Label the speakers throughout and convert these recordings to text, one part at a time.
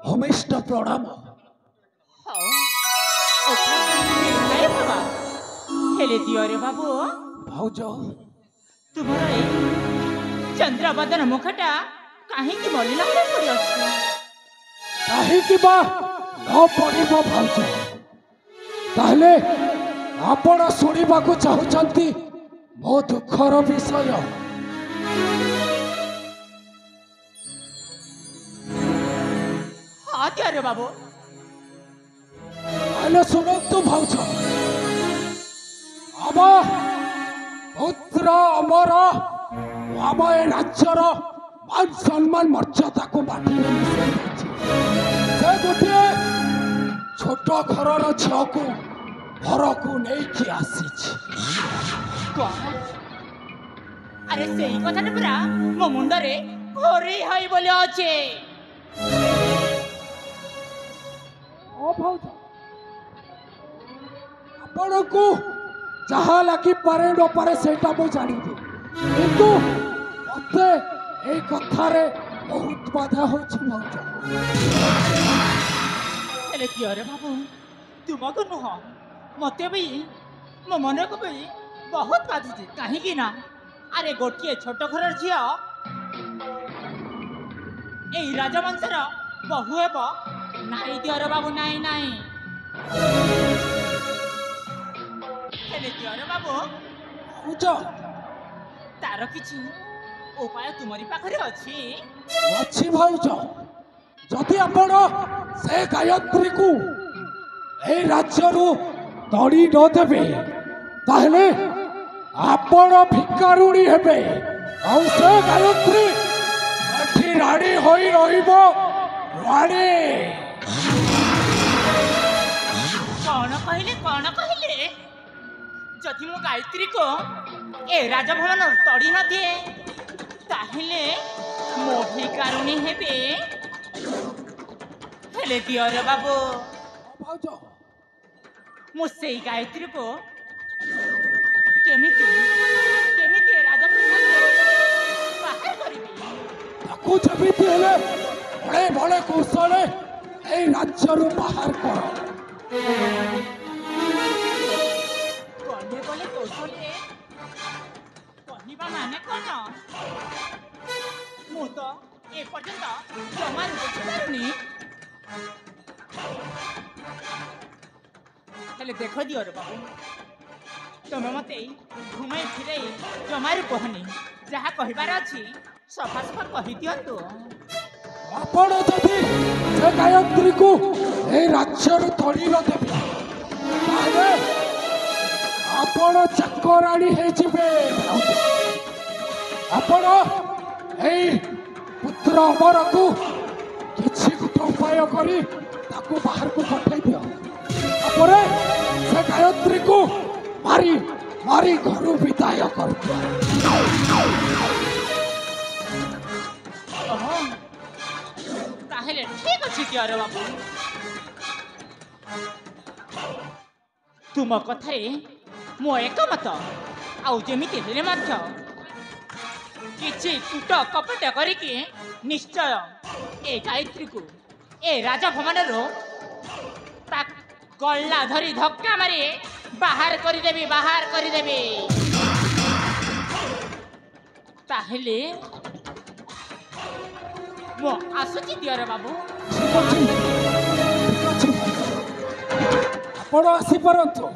Speaker 1: हमेष्ट प्रणाम
Speaker 2: बाबू
Speaker 1: भाउज
Speaker 2: तुम्हारा चंद्रबदन मुखटा कहीं मलिना
Speaker 1: कहीं न पड़ो भाउज ताहले आपण शुणा चाहते मो दुखर विषय
Speaker 2: हाँ बाबू
Speaker 1: शुणु भाउज आम पुत्र अमर आम ए राज्यर मान सम्मान मर्यादा को बाटी से गोटे छोट घर झील को घर को नहीं आसी
Speaker 2: अरे से कथा पूरा मो मुंडरे घोरी हई बोले अच्छे
Speaker 1: आपण को जहाँ लगी पारे न पारे सेटा मु जानिबी किंतु मते ए कथारे बहुत बाधा होछि भाउज
Speaker 2: हेले कियो रे बाबू तुमको नुह मते भी मो मन को भी बहुत बाधुची कहीं की ना अरे गोटिए छोट घर झिया ए राजवंशर बहु हेब नाई दियो रे बाबू नाई नाई हेले दियो रे बाबू
Speaker 1: भाउज
Speaker 2: तार किछि उपाय तुम्हारी पाखरे
Speaker 1: अच्छी भाउज जदि आपण से गायत्री को ए राज्य रु तड़ी न देबे ताहले आपण भिकारुणी हेबे और से गायत्री एठी राणी होई रहिबो राणी
Speaker 2: कौन कहले जदि मु गायत्री को ए राजभवन तड़ी न दिए ताहले मो भिकारुणी हेबे हेले दियो रे बाबू
Speaker 1: भाउज
Speaker 2: मु से गायत्री को केमिति केमिति राजभवन बाहर करबी
Speaker 1: ताको जबिति हेले बड़े बड़े कौशले ए राज्य रु बाहर कर
Speaker 2: कौने बोले कौशले कहनिबा माने कोन मु तो ए पर्यंत जमार बुझिपारुनी हेले देखो दियो रे बाबू तुम मते घुमाई फिरे जमार कहनी जहाँ कहबार अच्छी सफा सफा कही दियंतु
Speaker 1: आपण जदि से गायत्री को ए राज्य रु तड़ी न देबे ताहले आपण चक्कराणी हे जिबे आपण ए पुत्र अमर को किछि गुट उपाय करी ताको बाहर को पठाई दियो तापरे से गायत्री को मारी मारी घर विदाय कर
Speaker 2: ताहले ठीक अछि दियो बाबू तुम कथारे मो एकमत आउ जेमिति हेले मध्य किछि कूट कपट करिके निश्चय ए गायत्री को ए राजभवन रो ता गल्ला धरी धक्का मारी बाहर करी देबी ताहले मो आसुची दियो रे बाबू
Speaker 1: आपण आसी परंतु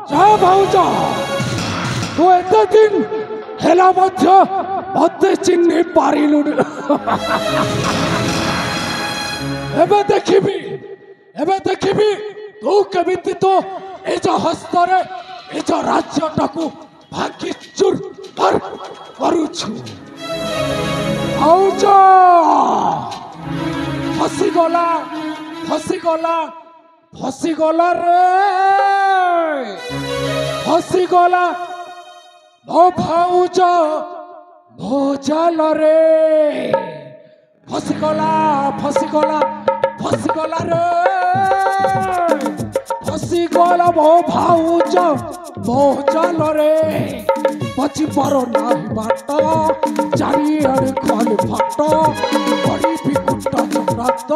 Speaker 1: ଜୟ ଭାଉଜ ତୁ ଏତେ ଦିନ ହେଲା ମଧ୍ୟ ମତେ ଚିହ୍ନି ପାରିଲୁନି ଏବେ ଦେଖିବି ତୁ କେମିତି ତୋ ନିଜ ହସ୍ତରେ ନିଜ ରାଜ୍ୟଟାକୁ ଭାଙ୍ଗି ଚୁରମାର କରୁଛୁ ଭାଉଜ ଫସିଗଲା ରେ ଫସିଗଲା ମୋ ଭାଉଜ ମୋ ଜାଲରେ ଫସିଗଲା ରେ ଫସିଗଲା ମୋ ଭାଉଜ ମୋ ଜାଲରେ ବଚି ପାରୁ ନାହିଁ ବାଟ ଚାରିଆଡ଼େ ଖାଲି ଫାଟ କରିବି କୁଟ ଚକ୍ରାନ୍ତ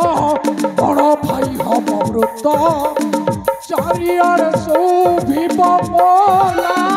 Speaker 1: ବଡ଼ ଭାଇ ହବ ମୃତ ଚାରିଆଡ଼େ ଶୋଭିବ ମୋଲା